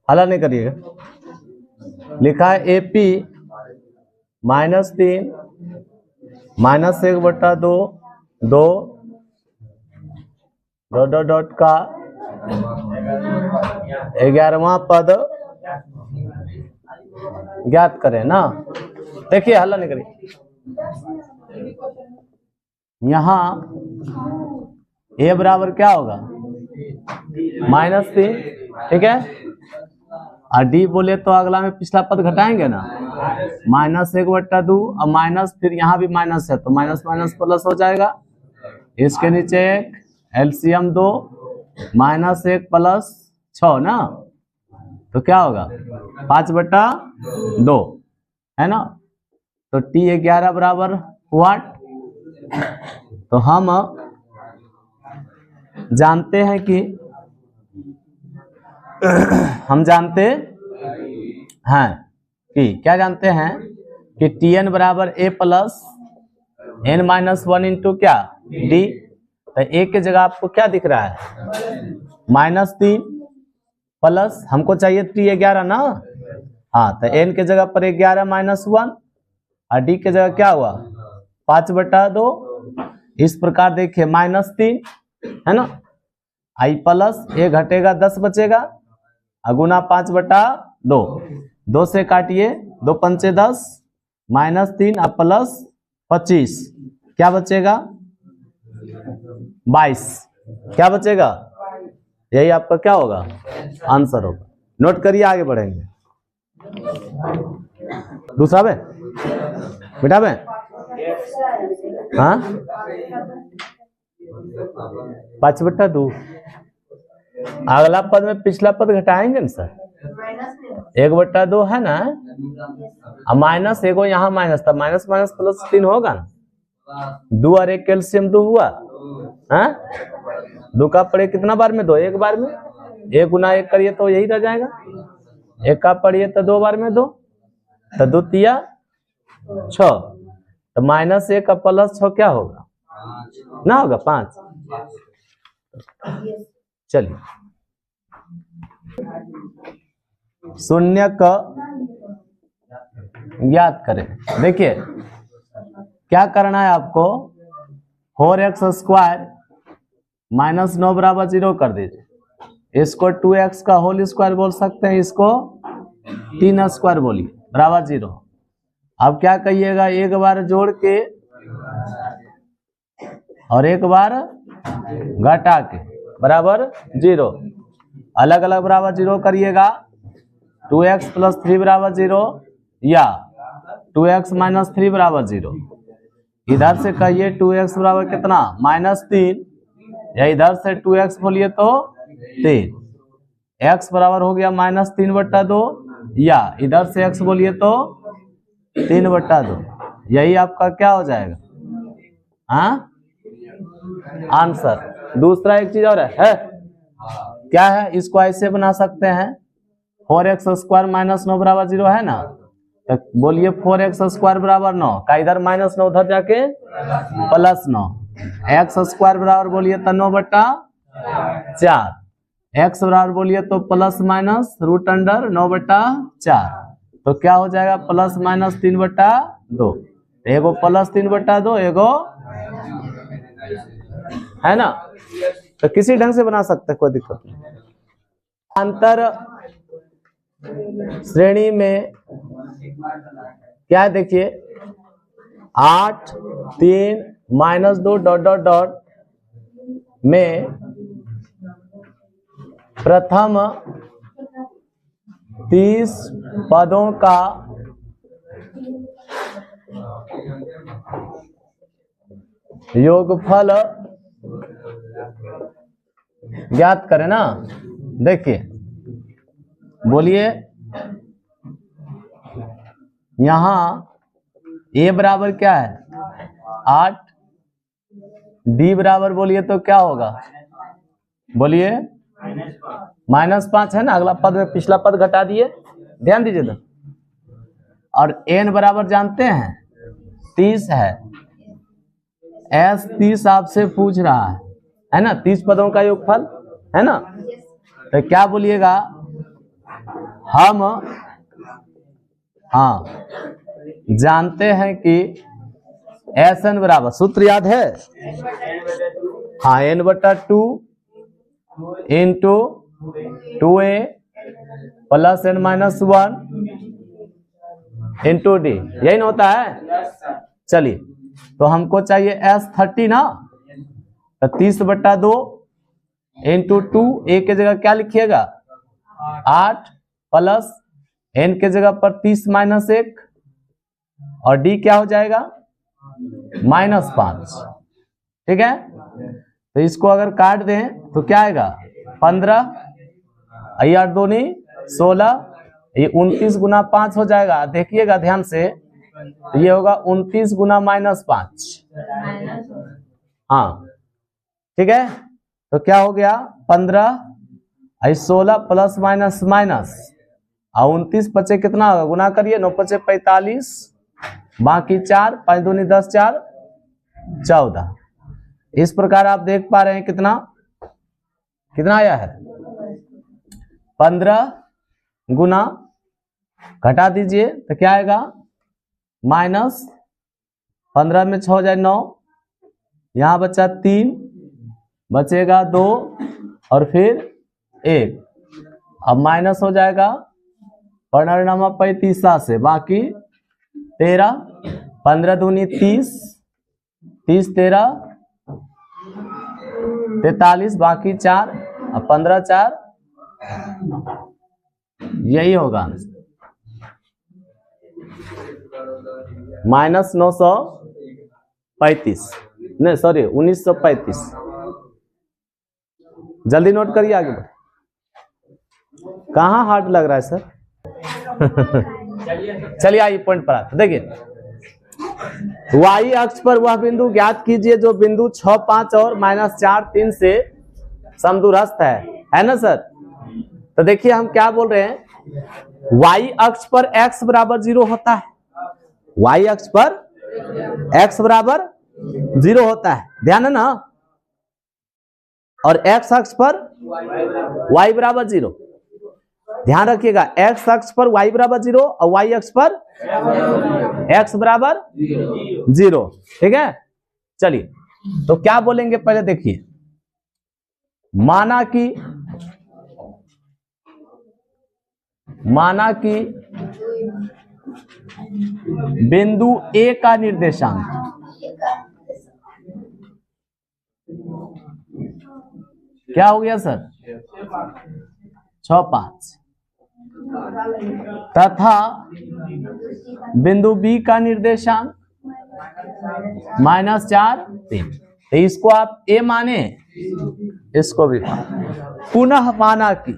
हला नहीं करिएगा। लिखा है AP -3 -1/2 2 डॉट का 11वां पद ज्ञात करें ना। देखिए हल्ला नहीं करिए। यहाँ A बराबर क्या होगा -3, ठीक है। और D बोले तो अगला में पिछला पद घटाएंगे ना, -1/2 और माइनस, फिर यहाँ भी माइनस है तो माइनस माइनस प्लस हो जाएगा। इसके नीचे LCM 2 -1 + 6 ना, तो क्या होगा 5/2 है ना। तो T11 बराबर व्हाट, तो हम जानते हैं कि हम जानते हैं कि क्या जानते हैं कि Tn बराबर A + n-1 इंटू क्या D। तो A के जगह आपको क्या दिख रहा है -3 प्लस, हमको चाहिए T11 ना, हाँ तो n के जगह पर 11 -1 और D के जगह क्या हुआ 5/2। इस प्रकार देखिए -3 है ना, I प्लस A घटेगा 10 बचेगा, अगुना 5/2, 2 से काटिए 2 पंचे 10 -3 और प्लस 25 क्या बचेगा 22, क्या बचेगा, यही आपका क्या होगा आंसर होगा। नोट करिए, आगे बढ़ेंगे। दूसरा में बेटा में हाँ 5/2, अगला पद में पिछला पद घटाएंगे ना सर, 1/2 है ना, माइनस एगो यहाँ माइनस था, माइनस माइनस प्लस 3 होगा ना, 2 और 1 कैल्शियम 2 हुआ, हाँ 2 का पढ़े कितना बार में 2, एक बार में, 1 गुना 1 करिए तो यही रह जाएगा, 1 का पढ़िए तो 2 बार में 2, तो 2 तिया 6, तो -1 का प्लस 6 क्या होगा ना, होगा 5। चलिए शून्य का ज्ञात करें। देखिए क्या करना है आपको, 4x² -9 बराबर 0 कर दीजिए, इसको 2x का होल स्क्वायर बोल सकते हैं, इसको 3² बोलिए बराबर 0। अब क्या कहिएगा, एक बार जोड़ के और एक बार घटा के बराबर 0, अलग अलग बराबर 0 करिएगा, 2x + 3 बराबर 0 या 2x - 3 बराबर 0। इधर से कहिए 2x बराबर कितना -3, या इधर से 2x बोलिए तो 3, x बराबर हो गया -3/2, या इधर से x बोलिए तो 3/2, यही आपका क्या हो जाएगा हाँ आंसर। दूसरा एक चीज और है क्या है, इसको ऐसे बना सकते हैं, 4x² -9 बराबर 0 है ना, तो बोलिए 4x² बराबर 9 का, इधर -9 उधर जाके +9, x² बराबर बोलिए तो 9/4, x बराबर बोलिए तो ±√9/4, तो क्या हो जाएगा +-3/2, एगो +3/2 एगो है ना, तो किसी ढंग से बना सकते हैं, कोई दिक्कत नहीं। अंतर श्रेणी में क्या है देखिए, 8 3 -2 ... में प्रथम 30 पदों का योगफल ज्ञात करें ना। देखिए बोलिए, यहां A बराबर क्या है 8, D बराबर बोलिए तो क्या होगा, बोलिए -5 है ना, अगला पद में पिछला पद घटा दिए, ध्यान दीजिए तो। और n बराबर जानते हैं 30 है, S 30 आपसे पूछ रहा है ना, 30 पदों का योगफल है ना, तो क्या बोलिएगा हम हाँ जानते हैं कि एस एन बराबर, सूत्र याद है, हाँ n/2 into 2a plus n-1 into D, यही ना होता है। चलिए तो हमको चाहिए S30 ना, तो 30/2 इंटू 2, a के जगह क्या लिखिएगा 8 प्लस n के जगह पर 30 - 1 और d क्या हो जाएगा -5। ठीक है, तो इसको अगर काट दें तो क्या आएगा 15, 8 दूनी 16, ये 29 गुना 5 हो जाएगा। देखिएगा ध्यान से, तो ये होगा 29 गुना -5। हाँ ठीक है, तो क्या हो गया 15, 16 प्लस माइनस माइनस, और 29 बचे कितना होगा, गुना करिए, 9 बचे 45, बाकी 4, 5 दूनी 10, 4 14। इस प्रकार आप देख पा रहे हैं कितना कितना आया है 15 गुना, घटा दीजिए तो क्या आएगा -15 में 6 हो जाए 9, यहाँ बचा 3, बचेगा 2 और फिर 1, अब माइनस हो जाएगा परिणाम 35 से, बाकी 13, 15 दूनी 30, 30 13 43, बाकी 4 और 15 4, यही होगा -935, नहीं सॉरी 1935। जल्दी नोट करिए आगे बढ़। कहाँ हार्ड लग रहा है सर? चलिए आइए पॉइंट पर आते, देखिए y अक्ष पर वह बिंदु ज्ञात कीजिए जो बिंदु 6 5 और -4 3 से समदूरस्थ है ना सर। तो देखिए हम क्या बोल रहे हैं, y अक्ष पर x बराबर 0 होता है, y अक्ष पर x बराबर 0 होता है, ध्यान है ना, और x अक्ष पर y बराबर 0, ध्यान रखिएगा, x अक्ष पर y बराबर 0 और y अक्ष पर x बराबर 0। ठीक है, चलिए तो क्या बोलेंगे पहले देखिए, माना कि बिंदु A का निर्देशांक क्या हो गया सर 6 5, तथा बिंदु B का निर्देशांक -4 3, तो इसको आप A माने, इसको भी पुनः माना कि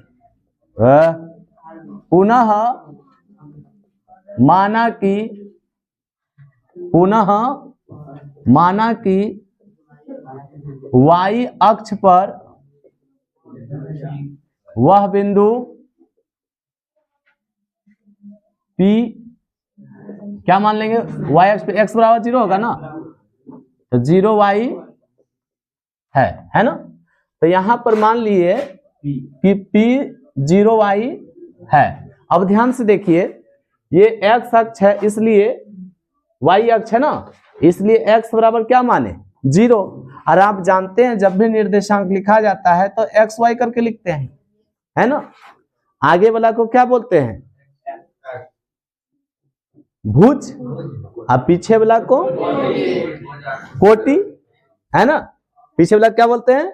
y अक्ष पर वह बिंदु P, क्या मान लेंगे y अक्ष पे x बराबर 0 होगा ना, तो 0 y है ना, तो यहां पर मान लिए कि P 0 y है। अब ध्यान से देखिए, ये x अक्ष है इसलिए y अक्ष है ना, इसलिए x बराबर क्या माने 0, और आप जानते हैं जब भी निर्देशांक लिखा जाता है तो x y करके लिखते हैं, है ना, आगे वाला को क्या बोलते हैं भुज, और पीछे वाला को कोटि, है ना, पीछे वाला क्या बोलते हैं,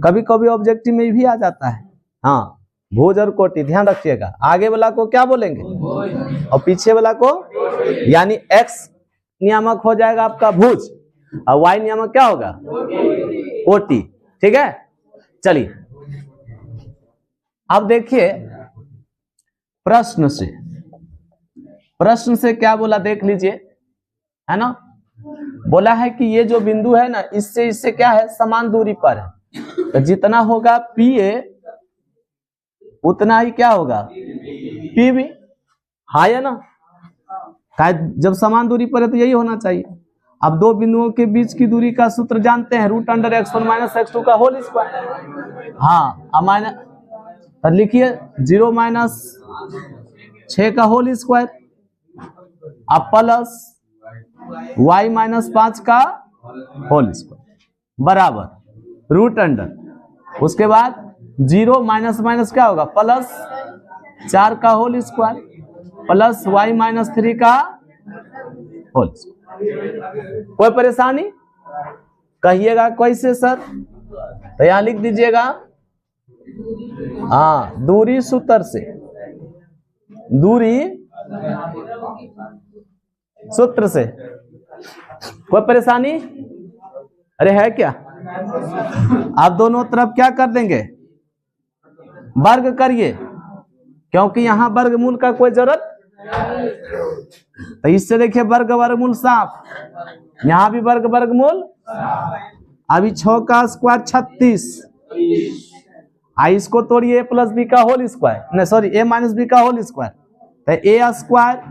कभी कभी ऑब्जेक्टिव में भी आ जाता है, हाँ भुज और कोटि, ध्यान रखिएगा, आगे वाला को क्या बोलेंगे और पीछे वाला को, यानी x नियामक हो जाएगा आपका भुज और y नियामक क्या होगा कोटि। ठीक है, चलिए अब देखिए प्रश्न से क्या बोला देख लीजिए, है ना, बोला है कि ये जो बिंदु है ना, इससे क्या है समान दूरी पर है, तो जितना होगा PA उतना ही क्या होगा PB, हाँ या ना, जब समान दूरी पर है तो यही होना चाहिए। अब दो बिंदुओं के बीच की दूरी का सूत्र जानते हैं, √(x1 - x2) का होल स्क्वायर, हाँ अब माइनस लिखिए 0 - 6 का होल स्क्वायर, अब प्लस y माइनस 5 का होल स्क्वायर बराबर रूट अंडर, उसके बाद 0 माइनस माइनस क्या होगा प्लस 4 का whole square plus y minus 3 का होल स्क्वायर। कोई परेशानी कहिएगा कैसे सर, तो यहां लिख दीजिएगा हाँ दूरी सूत्र से, दूरी सूत्र से। कोई परेशानी अरे है क्या? आप दोनों तरफ क्या कर देंगे वर्ग करिए, क्योंकि यहां वर्गमूल का कोई जरूरत, तो इससे देखिए वर्ग वर्गमूल साफ, यहां भी वर्ग वर्गमूल। अभी 6 का स्क्वायर 36, इसको तोड़िए a प्लस बी का होल स्क्वायर, नहीं सॉरी a माइनस बी का होल स्क्वायर, तो a square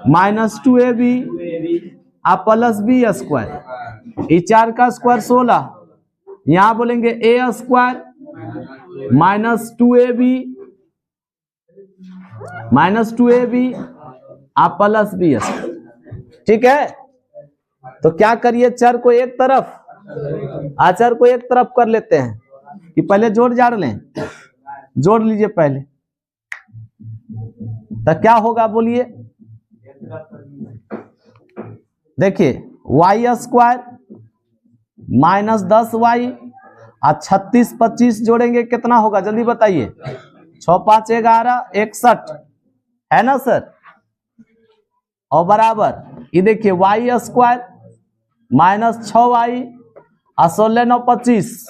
minus 2ab plus b square, ये 4 का स्क्वायर 16, यहां बोलेंगे a square minus 2ab plus b square. ठीक है, तो क्या करिए चर को एक तरफ, आचर को एक तरफ कर लेते हैं कि पहले जोड़ जाड़ लें, जोड़ लीजिए पहले, तो क्या होगा बोलिए। देखिए y स्क्वायर माइनस 10y और 36 25 जोड़ेंगे कितना होगा जल्दी बताइए, 6 5 11 61 है ना सर, और बराबर ये देखिए y स्क्वायर माइनस 6y और 16 9 25।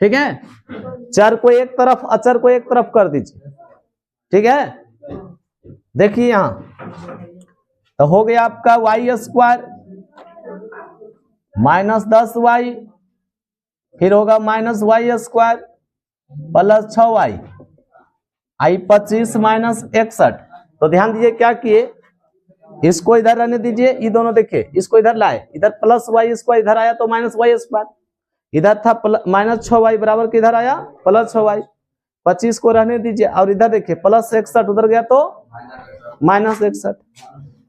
ठीक है, चर को एक तरफ अचर को एक तरफ कर दीजिए। ठीक है, देखिए यहां तो हो गया आपका y स्क्वायर माइनस 10y, फिर होगा minus y square plus 6y, आई 25 माइनस 61। तो ध्यान दीजिए क्या किए, इसको इधर रहने दीजिए, ये दोनों देखिए इसको इधर लाए, इधर प्लस y स्क्वायर इधर आया तो माइनस y स्क्वायर, इधर था माइनस 6y बराबर के इधर आया प्लस 6y, 25 को रहने दीजिए, और इधर देखिए प्लस 61 उधर गया तो माइनस 61,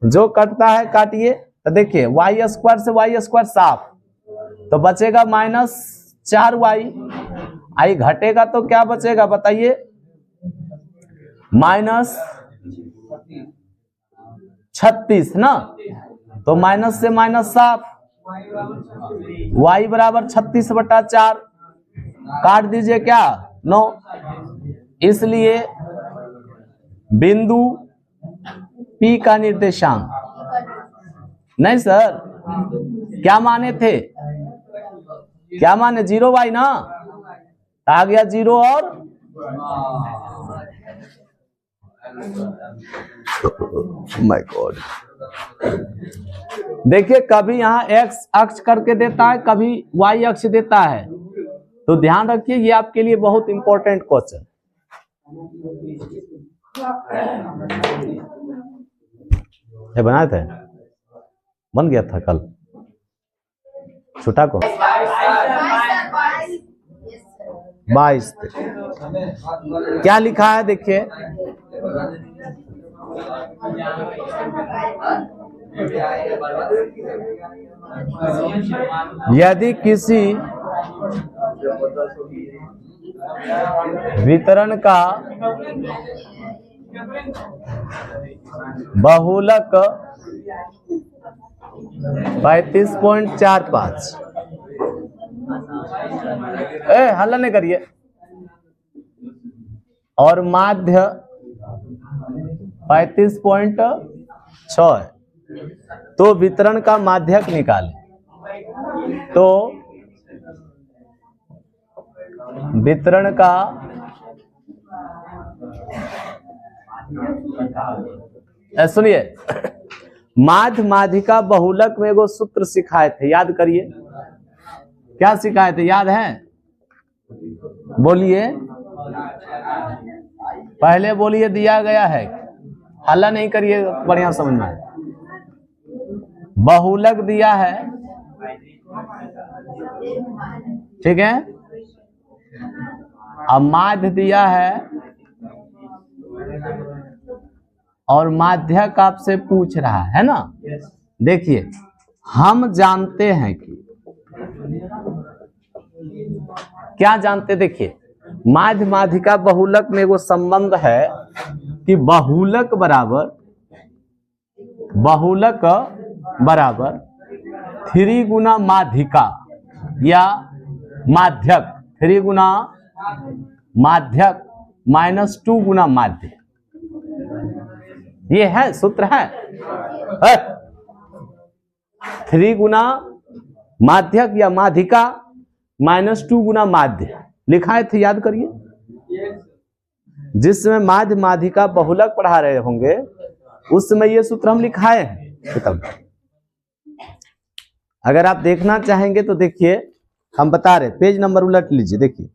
जो कटता है काटिए। तो देखिए y स्क्वायर से y स्क्वायर साफ, तो बचेगा माइनस 4y, आई घटेगा तो क्या बचेगा बताइए, माइनस 36 ना, तो माइनस से माइनस साफ, y बराबर 36/4, काट दीजिए क्या 9, इसलिए बिंदु P का निर्देशांक, नहीं सर क्या माने थे, क्या माने 0y ना, आ गया 0 और माय गॉड। देखिए कभी यहां x अक्ष करके देता है, कभी y अक्ष देता है, तो ध्यान रखिए ये आपके लिए बहुत इंपॉर्टेंट क्वेश्चन। ये बनाए थे, बन गया था कल छोटा को 22। क्या लिखा है देखिए, यदि किसी वितरण का बहुलक 35.45, हल्ला नहीं करिए, और माध्य 35.6 है, तो वितरण का माध्यक निकालें। तो वितरण का सुनिए, माध्य माध्यिका बहुलक में एगो सूत्र सिखाए थे, याद करिए, क्या सिखाए थे याद है, बोलिए पहले बोलिए, दिया गया है, हल्ला नहीं करिए, बढ़िया समझ में। बहुलक दिया है, ठीक है, अब माध्य दिया है और माध्यक आपसे पूछ रहा है ना। देखिए हम जानते हैं कि क्या जानते, देखिए माध्य माध्यिका बहुलक में वो संबंध है कि बहुलक बराबर 3 गुना माध्यिका या माध्यक, 3 गुना माध्यक -2 गुना माध्य। ये है सूत्र है 3 गुना माध्यक या माध्यिका -2 गुना माध्य लिखा थे, याद करिए। जिस समय माध्य माध्यिका बहुलक पढ़ा रहे होंगे उस समय ये सूत्र हम लिखाए हैं। अगर आप देखना चाहेंगे तो देखिए हम बता रहे, पेज नंबर उलट लीजिए, देखिए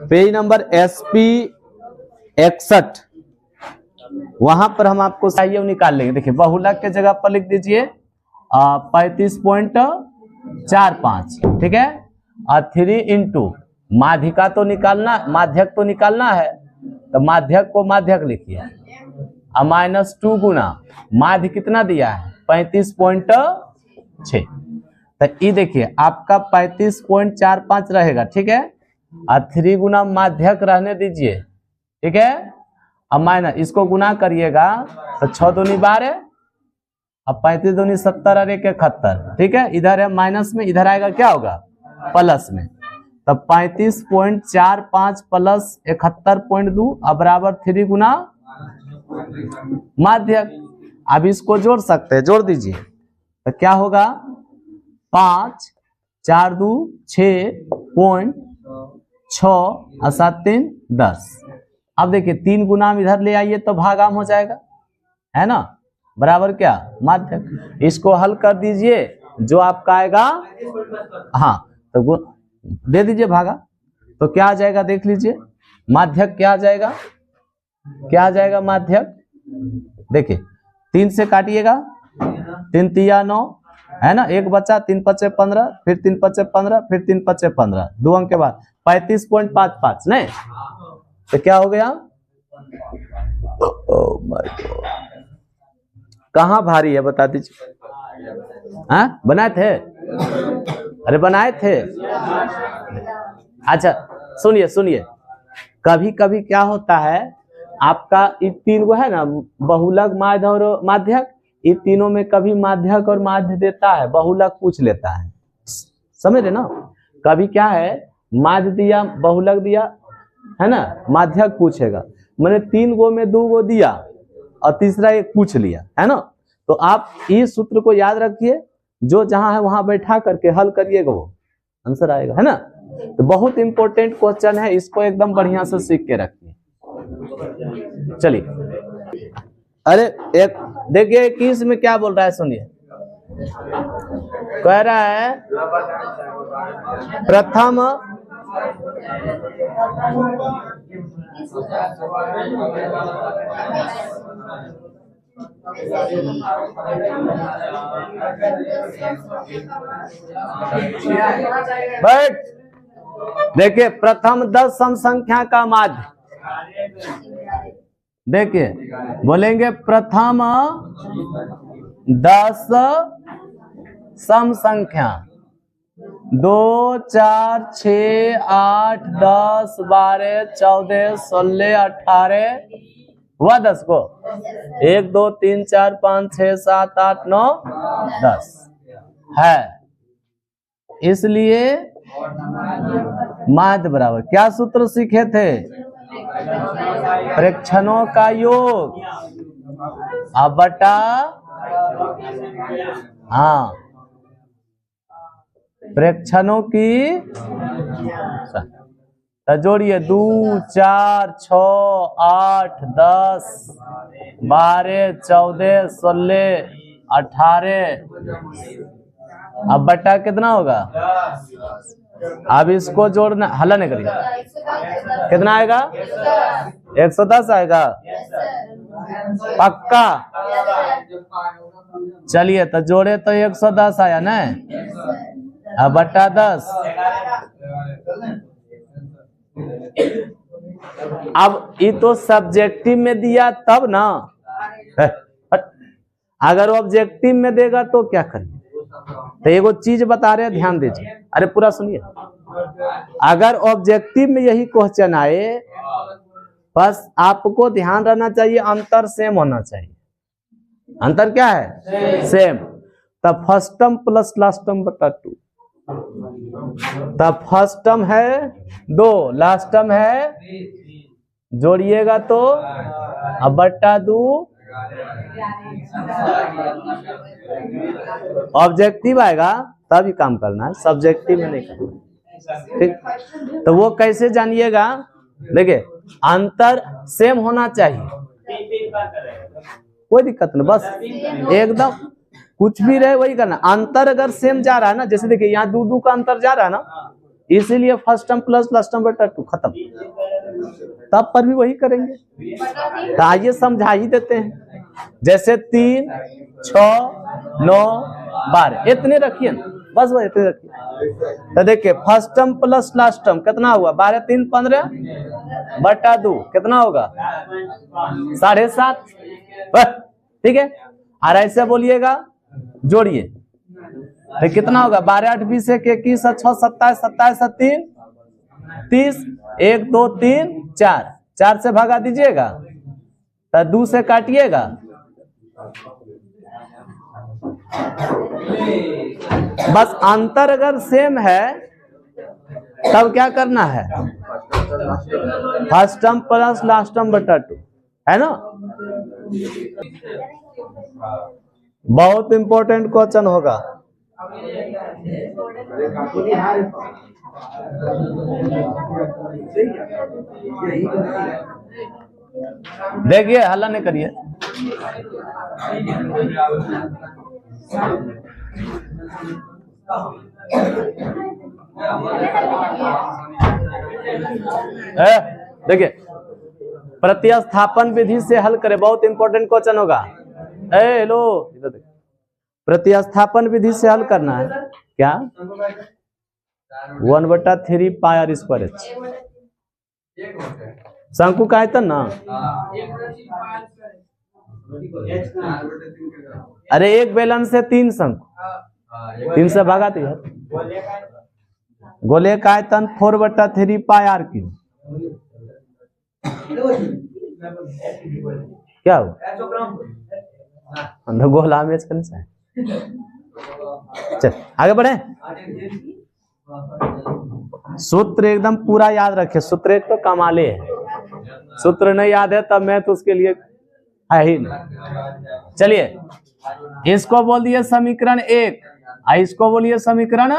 पेज नंबर SP 61, वहां पर हम आपको चाहिए निकाल लेंगे। देखिए बहुलक के जगह पर लिख दीजिए 35.45, ठीक है। और 3 इंटू माध्यिका तो निकालना, माध्यक तो निकालना है, तो माध्यक को माध्यक लिखिए और -2 गुना माध्य कितना दिया है 35.6, तो ये देखिए आपका 35.45 रहेगा, ठीक है। और 3 गुना माध्यक रहने दीजिए, ठीक है। अब माइनस इसको गुना करिएगा तो 6 दूनी 12, अब 35 दूनी 70 और 1 71, ठीक है। इधर है माइनस में, इधर आएगा क्या होगा प्लस में, तब 35.45 प्लस 71.2 अब बराबर 3 गुना माध्यक। अब इसको जोड़ सकते हैं, जोड़ दीजिए तो क्या होगा 5 4 2 6.6 और 7 3 10। अब देखिए 3 गुना इधर ले आइए तो भागाम हो जाएगा, है ना, बराबर क्या माध्यक। इसको हल कर दीजिए, जो आपका आएगा, हाँ तो दे दीजिए भागा, तो क्या आ जाएगा देख लीजिए माध्यक क्या आ जाएगा, क्या आ जाएगा माध्यक। देखिए 3 से काटिएगा, 3 तिया 9 है ना, 1 बचा, 3 पचे 15, फिर 3 पचे 15, फिर 3 पचे 15, 2 अंक के बाद 35.55 नहीं, तो क्या हो गया, ओह माय गॉड, कहाँ भारी है बता दीजिए। हाँ बनाए थे, अरे बनाए थे। अच्छा सुनिए सुनिए, कभी कभी क्या होता है आपका ये 3 गो है ना, बहुलक माध्य और माध्यक, ये तीनों में कभी माध्यक और माध्य देता है, बहुलक पूछ लेता है, समझ रहे ना। कभी क्या है माध्य दिया, बहुलक दिया है ना, माध्यक पूछेगा, मैंने 3 गो में 2 गो दिया और तीसरा एक पूछ लिया, है ना। तो आप इस सूत्र को याद रखिए, जो जहां है वहां बैठा करके हल करिएगा, वो आंसर आएगा, है ना। तो बहुत इंपॉर्टेंट क्वेश्चन है, इसको एकदम बढ़िया से सीख के रखिए। चलिए, अरे एक देखिए 21 में क्या बोल रहा है सुनिए, कह रहा है प्रथम बट देखिए प्रथम 10 सम संख्या का माध्य, देखिए बोलेंगे प्रथम 10 सम संख्या 2 4 6 8 10 12 14 16 18 हुआ 10 को, 1 2 3 4 5 6 7 8 9 10 है, इसलिए माध्य बराबर क्या सूत्र सीखे थे, प्रेक्षणों का योग अब बटा, हाँ प्रेक्षणों की, जोड़िए 2 4 6 8 10 12 14 16 18, अब बटा कितना होगा अब इसको जोड़ना, हल्ला नहीं करिए। कितना आएगा? 110 आएगा। पक्का? चलिए तो जोड़े तो 110 आया ना, अब बटा 10। अब ये तो सब्जेक्टिव में दिया तब ना, अगर ऑब्जेक्टिव में देगा तो क्या करें? तो एगो चीज बता रहे हैं, ध्यान दीजिए। अरे पूरा सुनिए। अगर ऑब्जेक्टिव में यही क्वेश्चन आए, बस आपको ध्यान रहना चाहिए अंतर सेम होना चाहिए। अंतर क्या है? सेम। तब first term plus last term बटा 2, तब फर्स्ट टर्म है 2, लास्ट टर्म है, जोड़िएगा तो अब बटा 2। ऑब्जेक्टिव आएगा तभी काम करना है, सब्जेक्टिव में नहीं करना। ठीक, तो वो कैसे जानिएगा? देखिए अंतर सेम होना चाहिए, कोई दिक्कत नहीं, बस एकदम कुछ भी रहे वही करना। अंतर अगर सेम जा रहा है ना, जैसे देखिए यहाँ 2 का अंतर जा रहा है ना, इसीलिए first term plus last term बटा 2 खत्म। तब पर भी वही करेंगे। तो आइए समझा ही देते हैं। जैसे 3, 6, 9, 12 इतने रखिए ना, बस वो इतने रखिए। तो देखिए first term plus last term कितना हुआ? 12 3 15 बटा 2 कितना होगा? 7.5। ठीक है। और ऐसे बोलिएगा, जोड़िए तो कितना होगा? 12 8 20 1 21 6 27 27 3 30 1 2 3 4 4 से भागा दीजिएगा तो 2 से काटिएगा, बस अंतर अगर सेम है तब क्या करना है? First term plus last term बटा 2, है ना? बहुत इंपॉर्टेंट क्वेश्चन होगा। देखिए हल्ला नहीं करिए। देखिए प्रतिस्थापन विधि से हल करें, बहुत इंपॉर्टेंट क्वेश्चन होगा। हेलो, प्रतिस्थापन विधि से हल करना है क्या? 1/3 पाई आर स्क्वायर एच, शंकु का आयतन ना। अरे एक बेलन से 3 शंकु, 3 से भागा तो गोले का आयतन 4/3 पाई आर क्यूब। क्या हो गोला में चल आगे बढ़े। सूत्र एकदम पूरा याद रखे, सूत्र एक तो कमाले है, सूत्र नहीं याद है तब मैं तो उसके लिए है ही नहीं। चलिए इसको बोल दिए समीकरण 1, इसको बोलिए समीकरण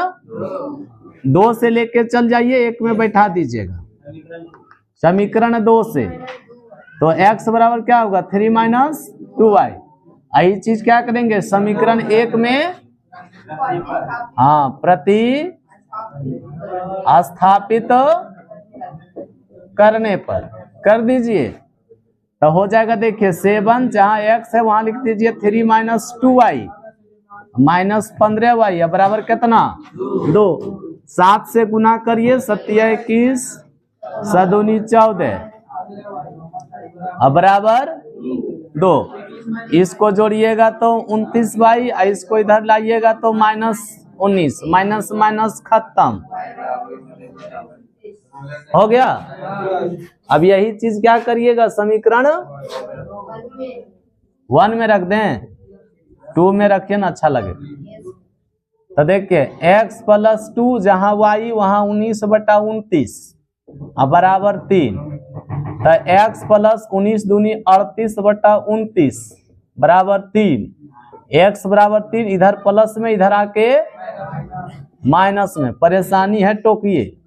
2 से लेके चल जाइए, 1 में बैठा दीजिएगा। समीकरण 2 से तो x बराबर क्या होगा? 3 - 2y। यही चीज क्या करेंगे समीकरण 1 में? हाँ, प्रति स्थापित करने पर कर दीजिए तो हो जाएगा। देखिए 7, जहां x है वहां लिख दीजिए 3 - 2y -15y बराबर कितना? 2। 7 से गुना करिए, 7 21 7 14 बराबर 2। इसको जोड़िएगा तो 29y, इसको इधर लाइएगा तो -19, माइनस माइनस खत्म हो गया। अब यही चीज क्या करिएगा समीकरण 1 में रख दें, 2 में रखिए ना अच्छा लगे। तो देखिए x + 2 जहां y वहां 19/29 बराबर 3। तो x + 19 दूनी 38/29 बराबर 3। x बराबर 3, इधर प्लस में इधर आके माइनस में, परेशानी है टोकिए।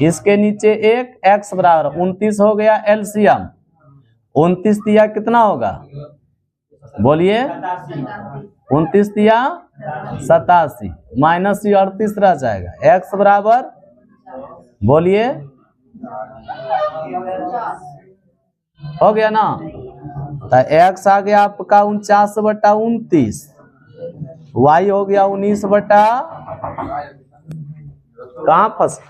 इसके नीचे 1, x बराबर 29 हो गया एलसीएम। 29 दिया कितना होगा बोलिए? 29 दिया 87 माइनस 38 रह जाएगा। x बराबर बोलिए हो गया ना। तो x आ गया आपका 49/29, y हो गया 19 बटा कहाँ फंस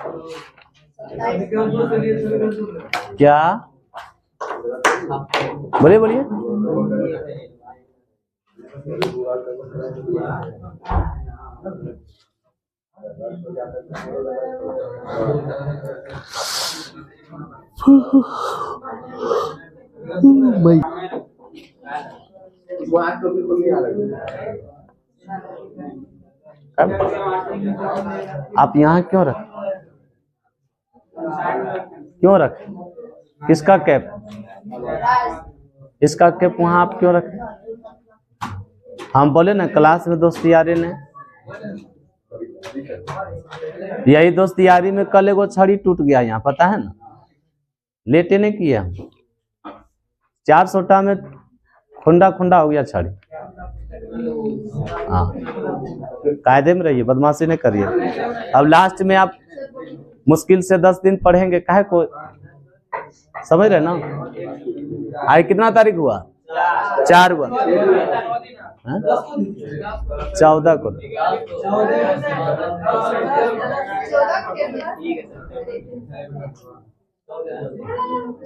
क्या बोलिए बोलिए। आप यहाँ क्यों रख किसका कैप, इसका कैप वहां आप क्यों रखे? हम बोले ना क्लास में दोस्त यारी ने, यही दोस्त यारी में कल एगो छड़ी टूट गया यहाँ, पता है ना, लेटे नहीं किया 400 में खुंडा खुंडा हो गया छड़ी। हाँ कायदे में रहिए, बदमाशी नहीं करिए। अब लास्ट में आप मुश्किल से 10 दिन पढ़ेंगे, काहे को समझ रहे ना। आज कितना तारीख हुआ? 4 हुआ, 14 को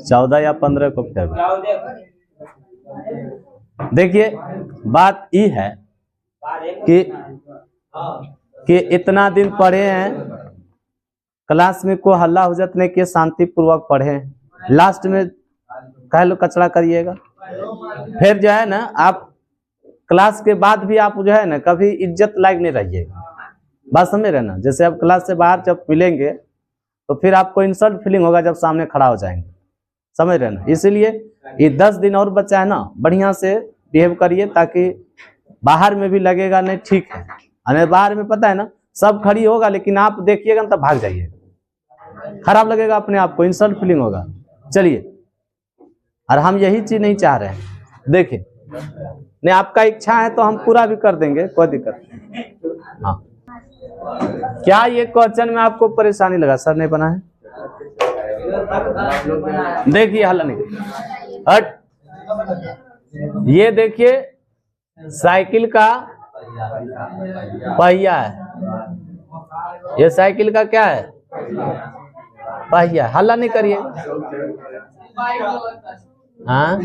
14 या 15 को फिर देखिए बात ये है कि इतना दिन पढ़े हैं, क्लास में कोई हल्ला हो जाता नहीं कि शांति पूर्वक पढ़े, लास्ट में कह लो कचरा करिएगा। फिर जो है ना आप क्लास के बाद भी आप जो है ना कभी इज्जत लायक नहीं रहिएगा, बात समझ रहे ना। जैसे आप क्लास से बाहर जब मिलेंगे तो फिर आपको इंसल्ट फीलिंग होगा जब सामने खड़ा हो जाएंगे, समझ रहे ना। इसीलिए ये 10 दिन और बचा है ना, बढ़िया से बिहेव करिए ताकि बाहर में भी लगेगा नहीं ठीक है। अरे बाहर में पता है ना सब खड़ी होगा, लेकिन आप देखिएगा ना तब भाग जाइएगा, खराब लगेगा अपने आप को, इंसल्ट फीलिंग होगा। चलिए, और हम यही चीज नहीं चाह रहे हैं। देखिए नहीं आपका इच्छा है तो हम पूरा भी कर देंगे, कोई दिक्कत नहीं। हाँ क्या ये क्वेश्चन में आपको परेशानी लगा? सर नहीं बना है, देखिए हल नहीं हट। ये देखिए साइकिल का पहिया है, ये साइकिल का क्या है? पहिया। हल्ला नहीं करिए। हाँ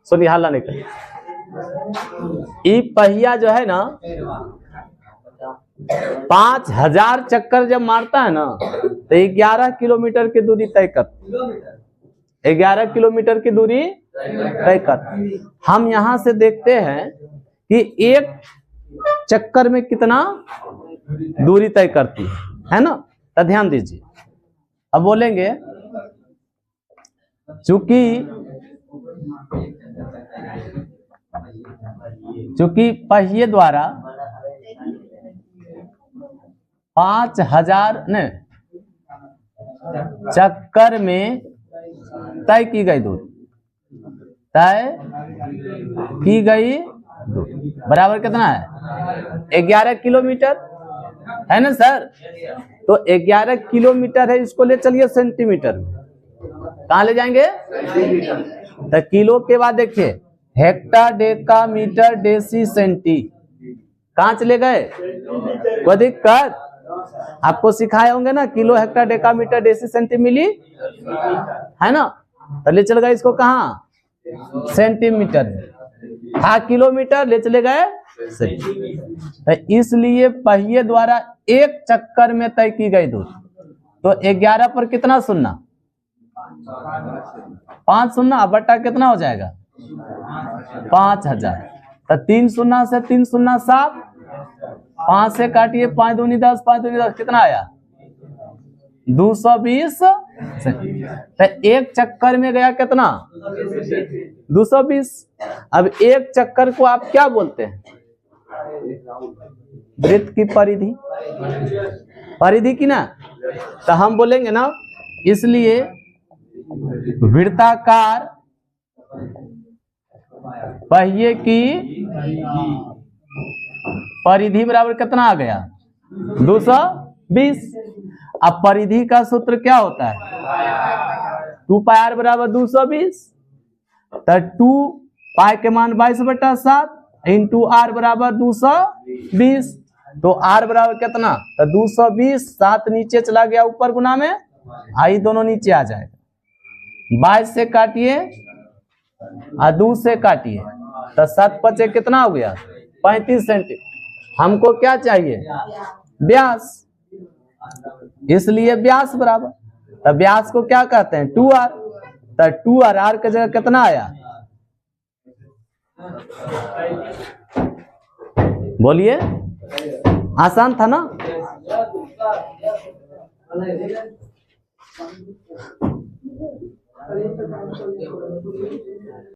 सुनिए, हल्ला नहीं करिए। ये पहिया जो है ना 5000 चक्कर जब मारता है ना तो 11 किलोमीटर की दूरी तय करता है, 11 किलोमीटर की दूरी तय करता है। हम यहां से देखते हैं कि एक चक्कर में कितना दूरी तय करती है ना। तो ध्यान दीजिए, अब बोलेंगे चूंकि पहिए द्वारा 5000 ने चक्कर में तय की गई दूरी बराबर कितना है? 11 किलोमीटर है ना सर। तो 11 किलोमीटर है, इसको ले चलिए सेंटीमीटर में। कहाँ ले जाएंगे? तो किलो के बाद देखिए hecto deca metre deci centi, कहाँ चले गए? कोई दिक्कत? आपको सिखाए होंगे ना kilo hecto deca metre deci centi milli है ना। तो ले चल गए इसको कहाँ? सेंटीमीटर में। हाँ किलोमीटर ले चले गए तो इसलिए पहिए द्वारा एक चक्कर में तय की गई दूरी। तो 11 पर कितना सुनना? 5 सुनना बट्टा कितना हो जाएगा? 5000। तो 3 सुनना से 3 सुनना 7, 5 से काटिए 5 दूनी 10, 5 दूनी 10 कितना आया? 220। तो एक चक्कर में गया कितना? 220। अब एक चक्कर को आप क्या बोलते हैं? वृत्त की परिधि, परिधि की ना। तो हम बोलेंगे ना, इसलिए वृत्ताकार पहिए की परिधि बराबर कितना आ गया 220। अब परिधि का सूत्र क्या होता है 2 पाई आर बराबर 220। तो 2 पाई के मान 22/7 इंटू आर बराबर 220। तो आर बराबर कितना तो 220, 7 नीचे चला गया ऊपर गुना में, आई दोनों नीचे आ जाएगा। 22 से काटिए और 2 से काटिए तो 7 पचे कितना हो गया 35 सेंटीमीटर। हमको क्या चाहिए व्यास, इसलिए व्यास बराबर, तो व्यास को क्या कहते हैं 2r। तो 2r, आर की जगह कितना आया बोलिए, आसान था ना।